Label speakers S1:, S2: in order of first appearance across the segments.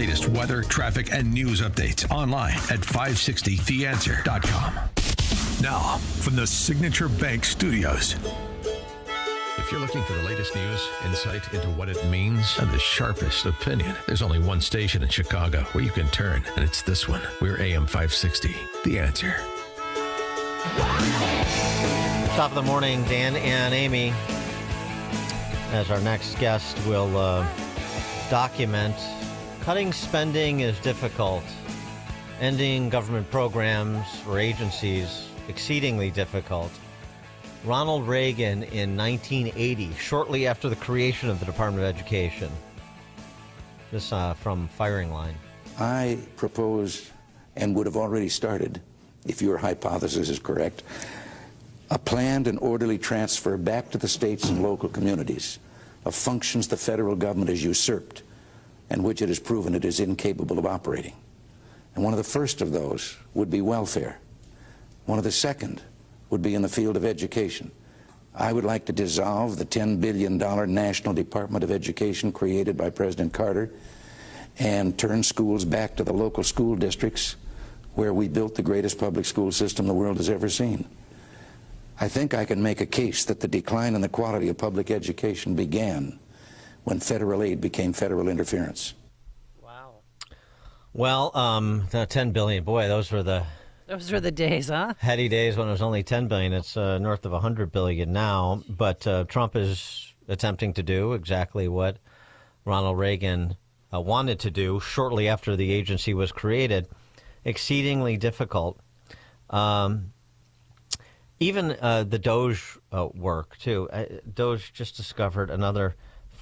S1: latest weather, traffic, and news updates online at 560theanswer.com. Now, from the Signature Bank Studios. If you're looking for the latest news, insight into what it means, and the sharpest opinion, there's only one station in Chicago where you can turn, and it's this one. We're AM 560, The Answer.
S2: Top of the morning, Dan and Amy, as our next guest will document cutting spending is difficult, ending government programs or agencies exceedingly difficult. Ronald Reagan in 1980, shortly after the creation of the Department of Education. This from Firing Line.
S3: I propose, and would have already started, if your hypothesis is correct, a planned and orderly transfer back to the states and local communities of functions the federal government has usurped and which it has proven it is incapable of operating. And one of the first of those would be welfare. One of the second would be in the field of education. I would like to dissolve the $10 billion National Department of Education created by President Carter and turn schools back to the local school districts where we built the greatest public school system the world has ever seen. I think I can make a case that the decline in the quality of public education began when federal aid became federal interference.
S2: Wow. Well, the $10 billion, boy, those were the
S4: days, huh?
S2: heady days when it was only $10 billion. It's north of $100 billion now. But Trump is attempting to do exactly what Ronald Reagan wanted to do shortly after the agency was created. Exceedingly difficult. Even the Doge work, too. Doge just discovered another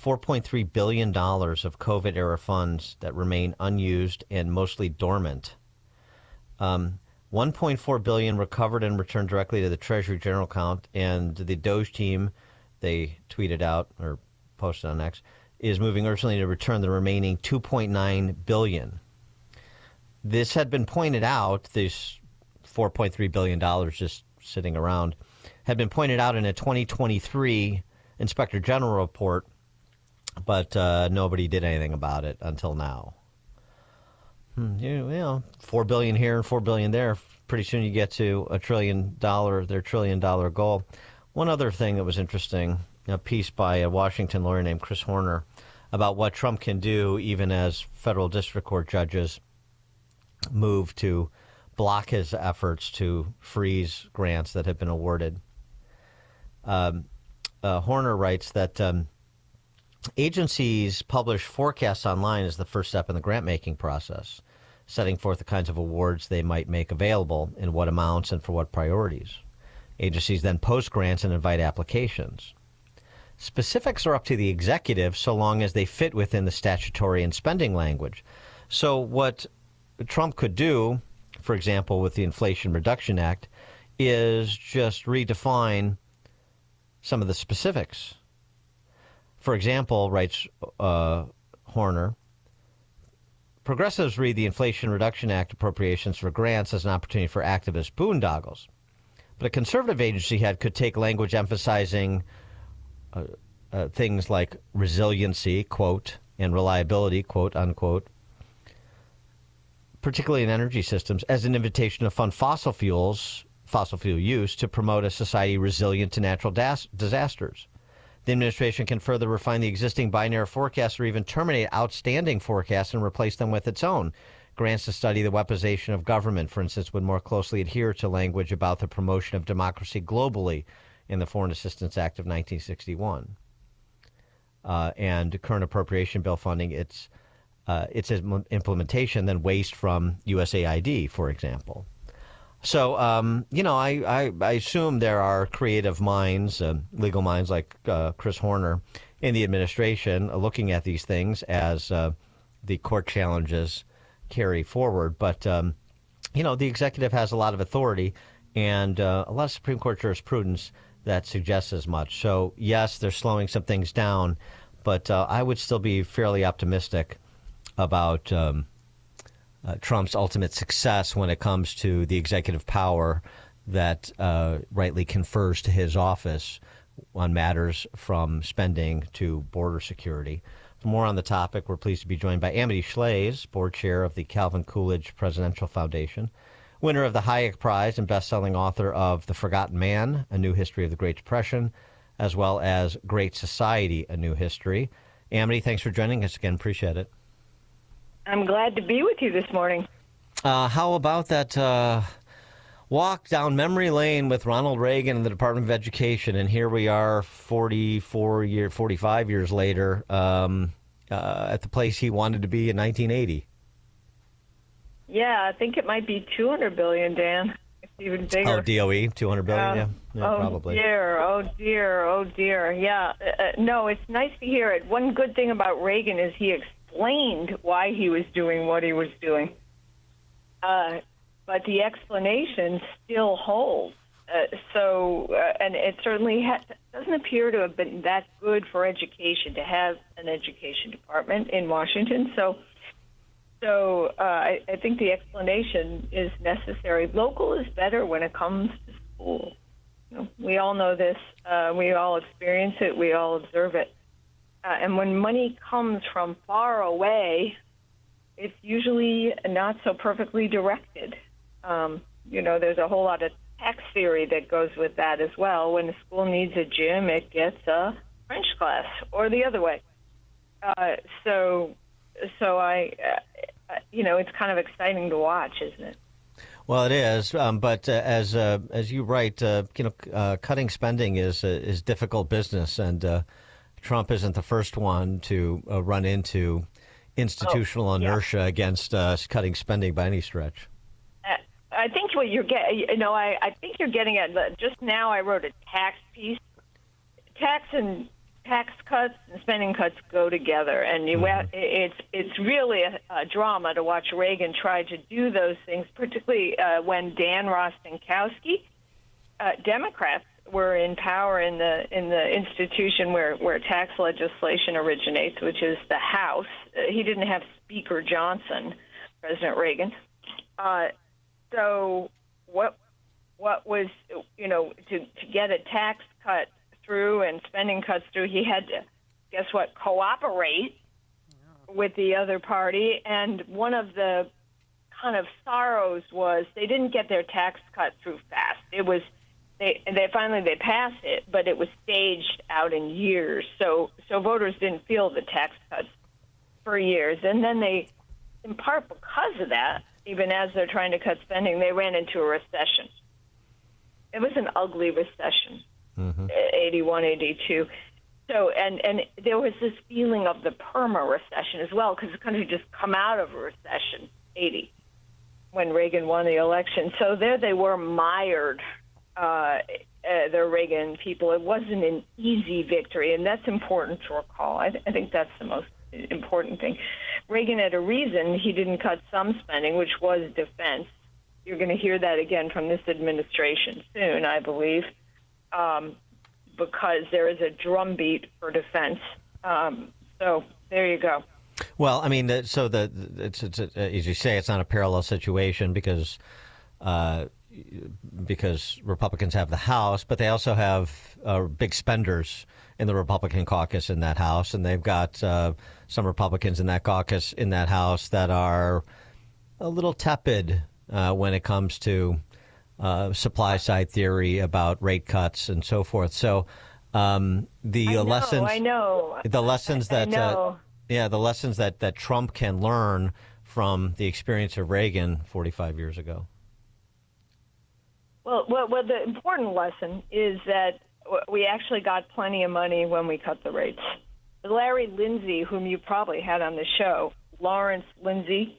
S2: $4.3 billion of COVID-era funds that remain unused and mostly dormant. $1.4 billion recovered and returned directly to the Treasury General account, and the Doge team, they tweeted out or posted on X, is moving urgently to return the remaining $2.9 billion. This had been pointed out, this $4.3 billion just sitting around, had been pointed out in a 2023 Inspector General report, but nobody did anything about it until now. You know, $4 billion here and $4 billion there. Pretty soon you get to $1 trillion, their $1 trillion goal. One other thing that was interesting, a piece by a Washington lawyer named Chris Horner about what Trump can do even as federal district court judges move to block his efforts to freeze grants that have been awarded. Horner writes that agencies publish forecasts online as the first step in the grant-making process, setting forth the kinds of awards they might make available, in what amounts and for what priorities. Agencies then post grants and invite applications. Specifics are up to the executive so long as they fit within the statutory and spending language. So what Trump could do, for example, with the Inflation Reduction Act, is just redefine some of the specifics. For example, writes Horner, progressives read the Inflation Reduction Act appropriations for grants as an opportunity for activist boondoggles. But a conservative agency head could take language emphasizing things like resiliency, quote, and reliability, quote, unquote, particularly in energy systems, as an invitation to fund fossil fuel use to promote a society resilient to natural disasters. The administration can further refine the existing binary forecasts or even terminate outstanding forecasts and replace them with its own. Grants to study the weaponization of government, for instance, would more closely adhere to language about the promotion of democracy globally in the Foreign Assistance Act of 1961. And current appropriation bill funding, its implementation than waste from USAID, for example. So, I assume there are creative minds, legal minds like Chris Horner in the administration looking at these things as the court challenges carry forward. But, the executive has a lot of authority and a lot of Supreme Court jurisprudence that suggests as much. So, yes, they're slowing some things down, but I would still be fairly optimistic about Trump's ultimate success when it comes to the executive power that rightly confers to his office on matters from spending to border security. For more on the topic, we're pleased to be joined by Amity Shlaes, board chair of the Calvin Coolidge Presidential Foundation, winner of the Hayek Prize and best-selling author of The Forgotten Man, A New History of the Great Depression, as well as Great Society, A New History. Amity, thanks for joining us again. Appreciate it.
S4: I'm glad to be with you this morning.
S2: How about that walk down memory lane with Ronald Reagan and the Department of Education? And here we are 45 years later at the place he wanted to be in 1980.
S4: Yeah, I think it might be $200 billion, Dan. It's even bigger.
S2: Oh, DOE, $200 billion, yeah, probably.
S4: Oh, dear. Yeah, no, it's nice to hear it. One good thing about Reagan is he explained why he was doing what he was doing. But the explanation still holds. And it certainly doesn't appear to have been that good for education to have an education department in Washington. So I think the explanation is necessary. Local is better when it comes to school. We all know this. We all experience it. We all observe it. And when money comes from far away, it's usually not so perfectly directed. There's a whole lot of tax theory that goes with that as well. When a school needs a gym, it gets a French class, or the other way. So it's kind of exciting to watch, isn't it?
S2: Well, it is. But as you write, cutting spending is difficult business, and Trump isn't the first one to run into institutional inertia against cutting spending by any stretch.
S4: I think what you're getting, I think you're getting at. Just now, I wrote a tax piece. Tax cuts and spending cuts go together, and it's really a drama to watch Reagan try to do those things, particularly when Dan Rostenkowski, Democrats were in power in the institution where tax legislation originates, which is the House. He didn't have Speaker Johnson, President Reagan. So what was, to get a tax cut through and spending cuts through, he had to, guess what, cooperate with the other party. And one of the kind of sorrows was they didn't get their tax cut through fast. It was, they finally passed it, but it was staged out in years. So voters didn't feel the tax cuts for years. And then they, in part because of that, even as they're trying to cut spending, they ran into a recession. It was an ugly recession, 81, 82. So, and there was this feeling of the perma-recession as well, because the country just come out of a recession, 80, when Reagan won the election. So there they were mired, the Reagan people. It wasn't an easy victory, and that's important to recall. I think that's the most important thing. Reagan had a reason he didn't cut some spending, which was defense. You're going to hear that again from this administration soon, I believe, because there is a drumbeat for defense. So there you go.
S2: Well, I mean, it's as you say, it's not a parallel situation because Republicans have the House, but they also have big spenders in the Republican caucus in that House, and they've got some Republicans in that caucus in that House that are a little tepid when it comes to supply side theory about rate cuts and so forth. So the lessons that Trump can learn from the experience of Reagan 45 years ago.
S4: Well, the important lesson is that we actually got plenty of money when we cut the rates. Larry Lindsay, whom you probably had on the show, Lawrence Lindsay,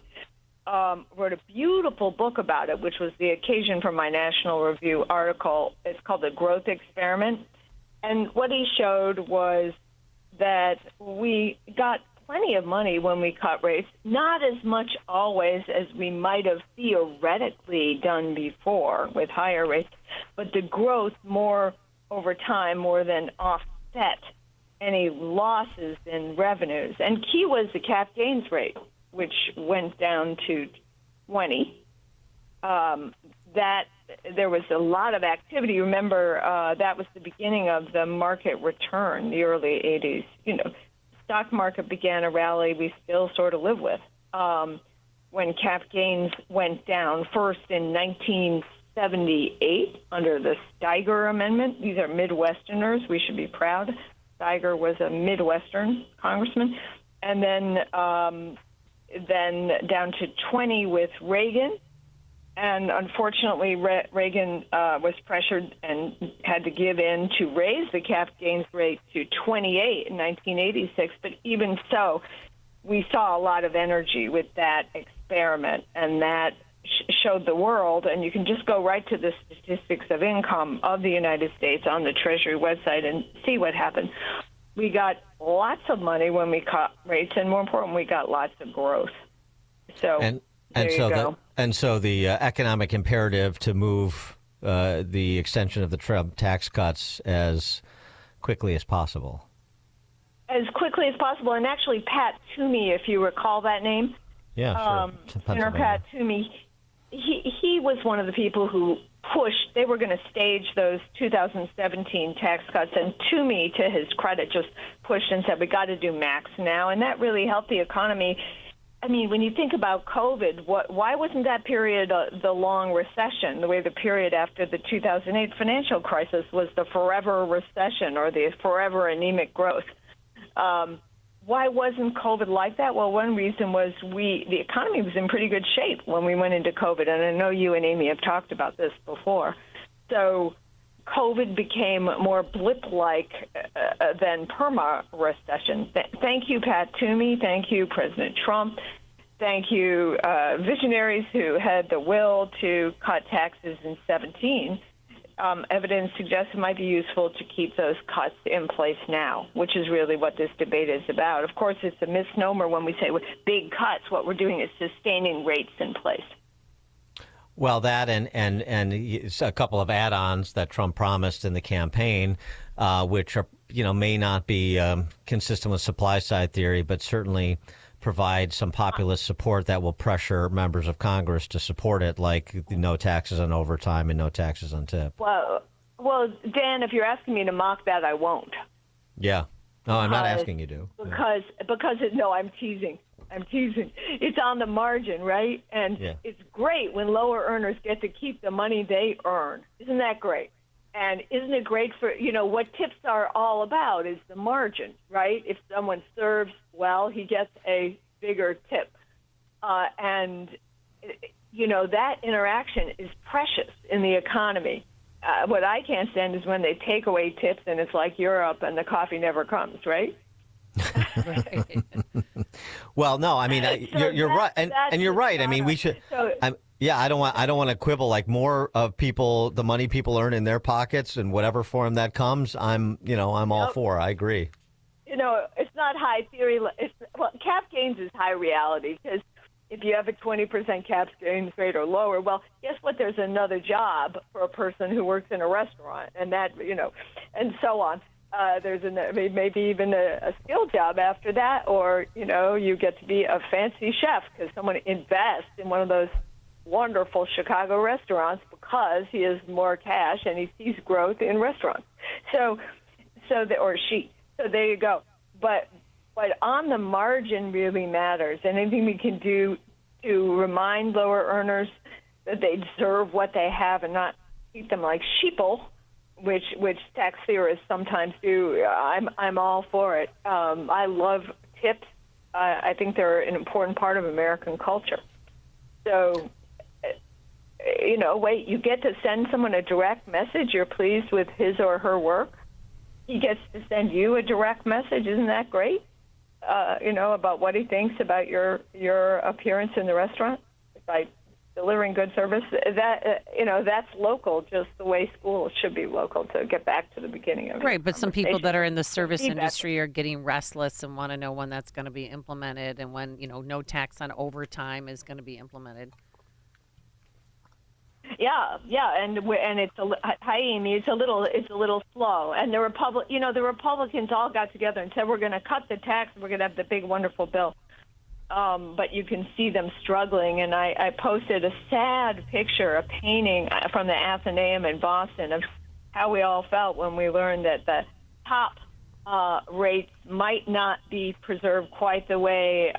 S4: wrote a beautiful book about it, which was the occasion for my National Review article. It's called The Growth Experiment. And what he showed was that we got plenty of money when we cut rates, not as much always as we might have theoretically done before with higher rates, but the growth more over time more than offset any losses in revenues. And key was the cap gains rate, which went down to 20. That there was a lot of activity. Remember, that was the beginning of the market return, the early 80s. stock market began a rally we still sort of live with. When cap gains went down, first in 1978 under the Steiger Amendment. These are Midwesterners. We should be proud. Steiger was a Midwestern congressman. And then down to 20 with Reagan. And unfortunately, Reagan was pressured and had to give in to raise the cap gains rate to 28 in 1986. But even so, we saw a lot of energy with that experiment, and that showed the world. And you can just go right to the statistics of income of the United States on the Treasury website and see what happened. We got lots of money when we cut rates, and more important, we got lots of growth. So
S2: so the economic imperative to move the extension of the Trump tax cuts as quickly as possible.
S4: As quickly as possible, and actually, Pat Toomey, if you recall that name,
S2: sure.
S4: Senator Pat Toomey, he was one of the people who pushed. They were going to stage those 2017 tax cuts, and Toomey, to his credit, just pushed and said, we got to do max now, and that really helped the economy. I mean, when you think about COVID, why wasn't that period the long recession, the way the period after the 2008 financial crisis was the forever recession or the forever anemic growth? Why wasn't COVID like that? Well, one reason was the economy was in pretty good shape when we went into COVID, and I know you and Amy have talked about this before. So COVID became more blip-like than perma-recession. Thank you, Pat Toomey. Thank you, President Trump. Thank you, visionaries who had the will to cut taxes in 2017. Evidence suggests it might be useful to keep those cuts in place now, which is really what this debate is about. Of course, it's a misnomer when we say with big cuts. What we're doing is sustaining rates in place.
S2: Well, that and a couple of add-ons that Trump promised in the campaign, which are may not be consistent with supply side theory, but certainly provide some populist support that will pressure members of Congress to support it, like no taxes on overtime and no taxes on tip.
S4: Well, Dan, if you're asking me to mock that, I won't.
S2: Yeah. No, I'm not asking you to.
S4: No, I'm teasing. It's on the margin, right? And It's great when lower earners get to keep the money they earn. Isn't that great? And isn't it great for, what tips are all about is the margin, right? If someone serves well, he gets a bigger tip. And that interaction is precious in the economy. What I can't stand is when they take away tips and it's like Europe and the coffee never comes, right?
S2: Well, no, I mean, you're right, and you're right. I mean, we should. I don't want to quibble. Like more of the money people earn in their pockets, in whatever form that comes. I'm all for. I agree.
S4: It's not high theory. Cap gains is high reality, because if you have a 20% cap gains rate or lower, well, guess what? There's another job for a person who works in a restaurant, and that and so on. There's maybe even a skill job after that, or you get to be a fancy chef because someone invests in one of those wonderful Chicago restaurants because he has more cash and he sees growth in restaurants. Or she. So there you go. But on the margin really matters. Anything we can do to remind lower earners that they deserve what they have and not treat them like sheeple, which tax theorists sometimes do. I'm all for it. I love tips. I think they're an important part of American culture. So, you get to send someone a direct message. You're pleased with his or her work. He gets to send you a direct message. Isn't that great? About what he thinks about your appearance in the restaurant by delivering good service. That's local, just the way schools should be local, to get back to the beginning of it.
S5: Right, but some people that are in the service industry are getting restless and want to know when that's going to be implemented and when, no tax on overtime is going to be implemented.
S4: Yeah, and it's hi Amy. It's a little slow. And the Republicans all got together and said we're going to cut the tax. We're going to have the big wonderful bill. But you can see them struggling. And I posted a sad picture, a painting from the Athenaeum in Boston of how we all felt when we learned that the top rates might not be preserved quite the way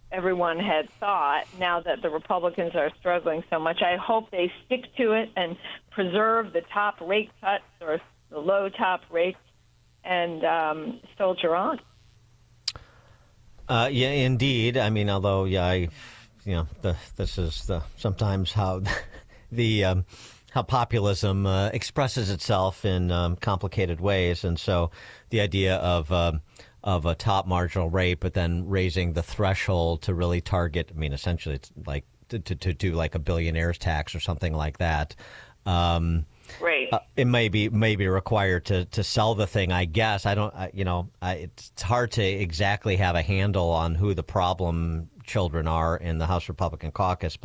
S4: everyone had thought now that the Republicans are struggling so much. I hope they stick to it and preserve the top rate cuts or the low top rates and soldier on.
S2: Yeah, indeed. I mean, although, this is sometimes how how populism expresses itself in complicated ways, and so the idea of a top marginal rate, but then raising the threshold to really target. I mean, essentially, it's like to do like a billionaire's tax or something like that.
S4: Right.
S2: It may be required to sell the thing. I guess it's hard to exactly have a handle on who the problem children are in the House Republican caucus,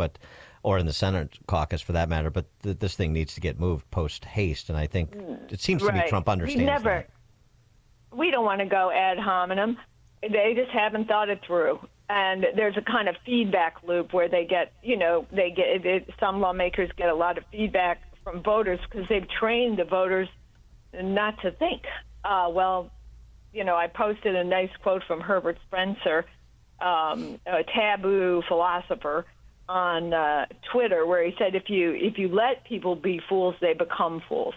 S2: or in the Senate caucus for that matter. But this thing needs to get moved post haste, and I think it seems to me Trump understands that.
S4: We don't want to go ad hominem. They just haven't thought it through. And there's a kind of feedback loop where some lawmakers get a lot of feedback from voters because they've trained the voters not to think. I posted a nice quote from Herbert Spencer, a taboo philosopher, on Twitter, where he said, if you let people be fools, they become fools.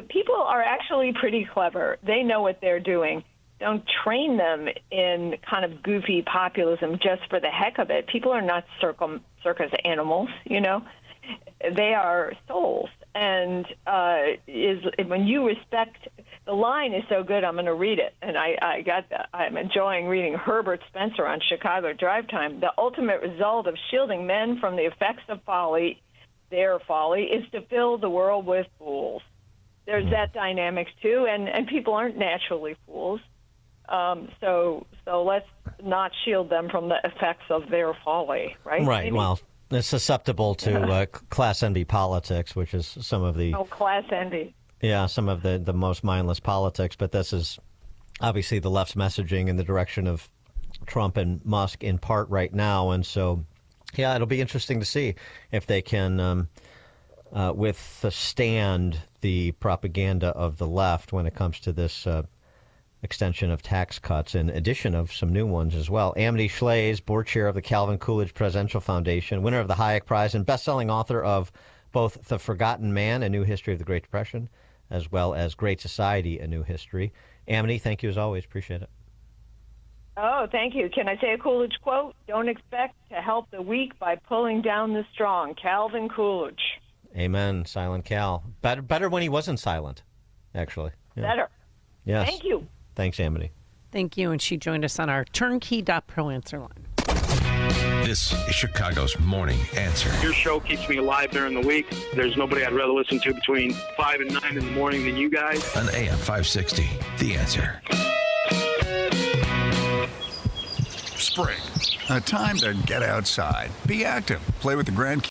S4: People are actually pretty clever. They know what they're doing. Don't train them in kind of goofy populism just for the heck of it. People are not circus animals, They are souls. And when you respect, the line is so good, I'm going to read it. And I'm enjoying reading Herbert Spencer on Chicago Drive Time. The ultimate result of shielding men from the effects of their folly, is to fill the world with fools. There's that dynamics too, and people aren't naturally fools. So let's not shield them from the effects of their folly, right?
S2: Right.
S4: Maybe?
S2: Well, it's susceptible to class envy politics, which is some of the
S4: class envy.
S2: Yeah, some of the most mindless politics. But this is obviously the left's messaging in the direction of Trump and Musk in part right now, and so. Yeah, it'll be interesting to see if they can withstand the propaganda of the left when it comes to this extension of tax cuts, in addition of some new ones as well. Amity Shlaes, board chair of the Calvin Coolidge Presidential Foundation, winner of the Hayek Prize, and best-selling author of both The Forgotten Man, A New History of the Great Depression, as well as Great Society, A New History. Amity, thank you as always. Appreciate it.
S4: Oh, thank you. Can I say a Coolidge quote? Don't expect to help the weak by pulling down the strong. Calvin Coolidge.
S2: Amen. Silent Cal. Better when he wasn't silent, actually. Yeah.
S4: Better.
S2: Yes.
S4: Thank you.
S2: Thanks, Amity.
S5: Thank you. And she joined us on our turnkey.pro answer line.
S1: This is Chicago's Morning Answer.
S6: Your show keeps me alive during the week. There's nobody I'd rather listen to between 5 and 9 in the morning than you guys.
S1: On AM 560, The Answer.
S7: Spring, a time to get outside, be active, play with the grandkids.